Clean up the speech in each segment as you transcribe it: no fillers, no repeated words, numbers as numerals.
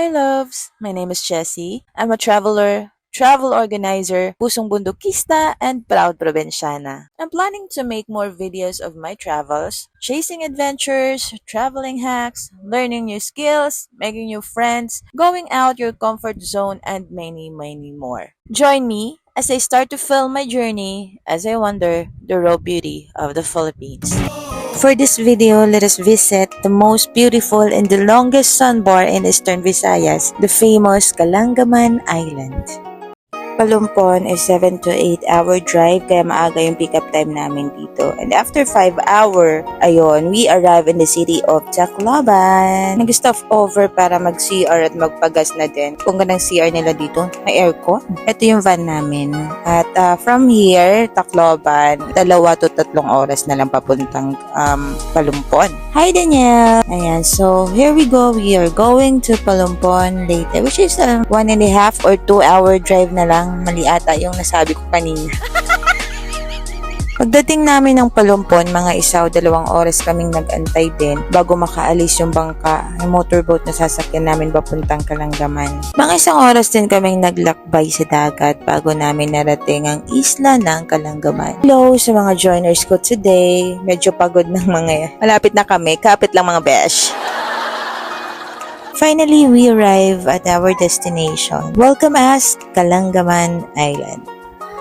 Hi loves! My name is Jessie. I'm a traveler, travel organizer, pusong bundukista, and proud probinsyana. I'm planning to make more videos of my travels, chasing adventures, traveling hacks, learning new skills, making new friends, going out your comfort zone, and many more. Join me as I start to film my journey as I wander the raw beauty of the Philippines. For this video, let us visit the most beautiful and the longest sandbar in Eastern Visayas, the famous Kalangaman Island. Palumpon is 7 to 8 hour drive kaya maaga yung pick up time namin dito. And after 5 hour, ayun, we arrive in the city of Tacloban. Nag-stop over para mag-CR at magpagas na din. Kung ganang CR nila dito, may aircon. Ito yung van namin. At from here, Tacloban, 2 to 3 oras na lang papuntang Palumpon. Hi Danielle! Ayan, so here we go. We are going to Palumpon later, which is 1.5 or 2 hour drive na lang. Mali ata yung nasabi ko kanina. Pagdating namin ng Palumpon, mga 1 o 2 oras kaming nag-antay din bago makaalis yung bangka, yung motorboat na sasakyan namin papuntang Kalangaman. Mga 1 oras din kaming naglakbay sa dagat bago namin narating ang isla ng Kalangaman. Hello sa mga joiners ko today. Medyo pagod ng mga malapit na kami, kapit lang mga besh. Finally, we arrive at our destination. Welcome us, Kalangaman Island.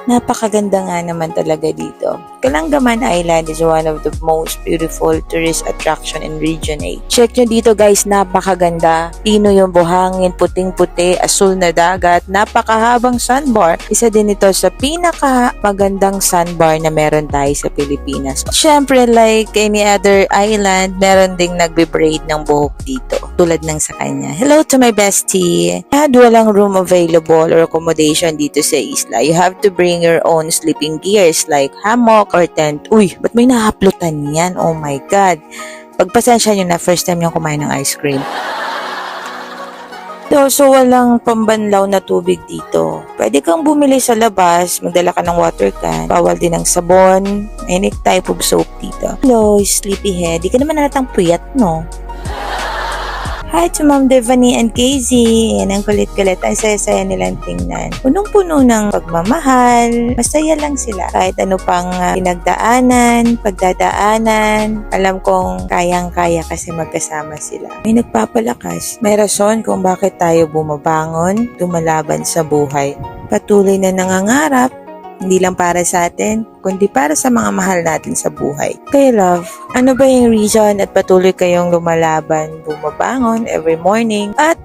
Napakaganda nga naman talaga dito. Kalangaman Island is one of the most beautiful tourist attraction in Region 8. Check nyo dito guys, napakaganda. Pino yung buhangin, puting-puti, asul na dagat, napakahabang sandbar. Isa din ito sa pinakamagandang sandbar na meron tayo sa Pilipinas. Siyempre, like any other island, meron ding nagbe-braid ng buhok dito. Tulad ng sa kanya. Hello to my bestie. Had walang room available or accommodation dito sa isla. You have to bring your own sleeping gears like hammock or tent. Uy, ba't may nahaplutan yan? Oh my God. Pagpasensya nyo na first time yung kumain ng ice cream. So walang pambanlaw na tubig dito. Pwede kang bumili sa labas, magdala ka ng water can, bawal din ng sabon, any type of soap dito. Hello, sleepyhead. Di ka naman nalatang puyat, no? Hi to Ma'am Devani and Casey. Yan ang kulit-kulit. Ang saya-saya nilang tingnan. Punong-puno ng pagmamahal. Masaya lang sila. Kahit ano pang pinagdaanan, pagdadaanan. Alam kong kayang-kaya kasi magkasama sila. May nagpapalakas. May rason kung bakit tayo bumabangon, lumalaban sa buhay. Patuloy na nangangarap. Hindi lang para sa atin, kundi para sa mga mahal natin sa buhay. Kaya love, ano ba yung reason at patuloy kayong lumalaban, bumabangon every morning at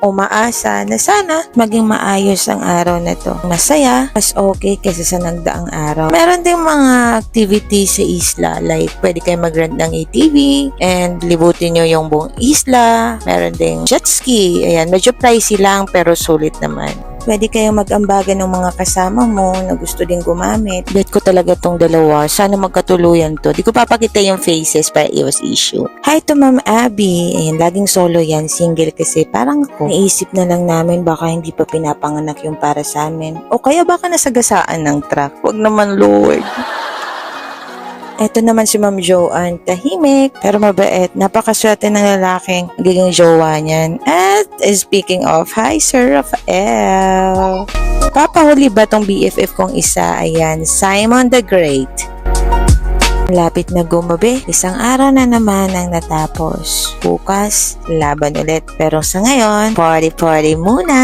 umaasa na sana maging maayos ang araw na to. Masaya, mas okay kaysa sa nagdaang araw. Meron ding mga activities sa isla, like pwede kayo mag-rent ng ATV and libutin nyo yung buong isla. Meron ding jet ski. Ayan, medyo pricey lang pero sulit naman. Pwede kayong mag-ambagan ng mga kasama mo na gusto din gumamit. Bet ko talaga tong dalawa. Sana magkatuluyan to. Di ko papakita yung faces para iwas issue. Hi to Ma'am Abby. Ayan, laging solo yan. Single kasi parang ako. Naisip na lang namin baka hindi pa pinapanganak yung para sa amin. O kaya baka nasagasaan ng truck. Wag naman Lord. Ito naman si Ma'am Joanne, tahimik pero mabait. Napakaswerte ng lalaking magiging jowa niyan. At speaking of, hi Sir Rafael. Papahuli ba tong BFF kong isa? Ayan, Simon the Great. Lapit na gumabi, 1 araw na naman ang natapos. Bukas, laban ulit. Pero sa ngayon, party muna.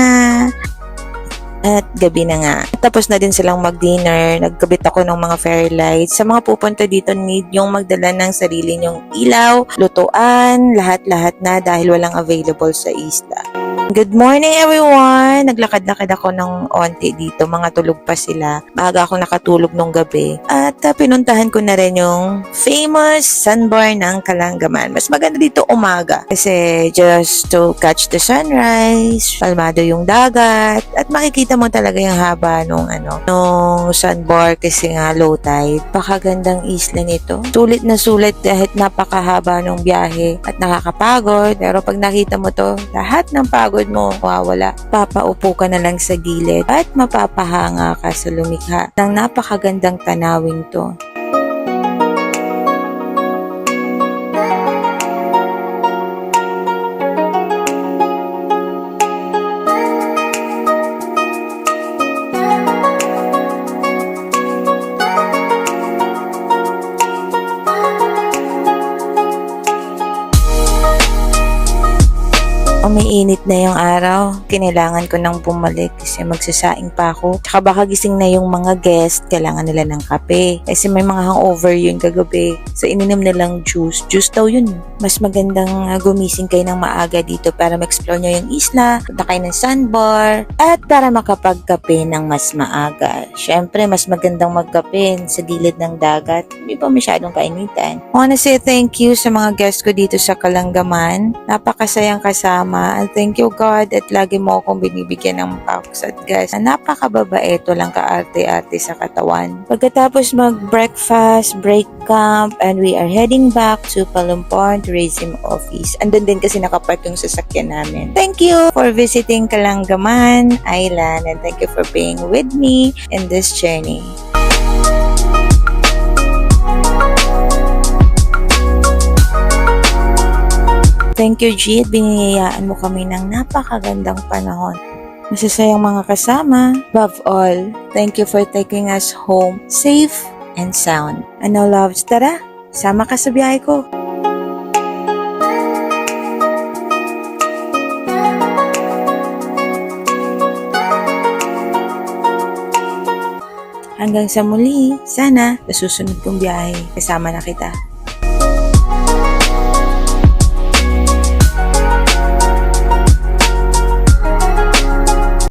At gabi na nga. Tapos na din silang mag-dinner. Nagkabit ako ng mga fairy lights. Sa mga pupunta dito, need yung magdala ng sarili nyong ilaw, lutuan, lahat-lahat na dahil walang available sa isla. Good morning everyone! Naglakad-lakad ako ng onti dito. Mga tulog pa sila. Maaga ako nakatulog nung gabi. At pinuntahan ko na rin yung famous sandbar ng Kalangaman. Mas maganda dito umaga. Kasi just to catch the sunrise, kalmado yung dagat, at makikita mo talaga yung haba nung sandbar kasi nga low tide. Pakagandang isla nito. Sulit na sulit kahit napakahaba nung biyahe at nakakapagod. Pero pag nakita mo to, lahat ng pagod mo mawawala. Papaupo ka na lang sa gilid at mapapahanga ka sa lumikha ng napakagandang tanawin to. Umiinit na yung araw. Kinailangan ko nang bumalik kasi magsasaing pa ako. Tsaka baka gising na yung mga guest, kailangan nila ng kape. Kasi may mga hangover yun kagabi. So ininom nilang juice. Juice daw yun. Mas magandang gumising kayo ng maaga dito para ma-explore nyo yung isla, punta kayo ng sandbar, at para makapagkape ng mas maaga. Syempre, mas magandang magkape sa gilid ng dagat. Hindi pa masyadong kainitan. I wanna say thank you sa mga guests ko dito sa Kalangaman. Napakasayang kasama. And thank you God at lagi mo akong binibigyan ng packs at gas. Napakababait, walang kaarte-arte sa katawan. Pagkatapos mag-breakfast, break camp, and we are heading back to Palumpon Tourism Office. Andun din kasi nakapark yung sasakyan namin. Thank you for visiting Kalangaman Island and thank you for being with me in this journey. Thank you, G. Biniyayaan mo kami ng napakagandang panahon. Masasayang mga kasama. Above all, thank you for taking us home safe and sound. Ano, loves? Tara, sama ka sa biyahe ko. Hanggang sa muli, sana sa susunod kong biyahe, kasama na kita.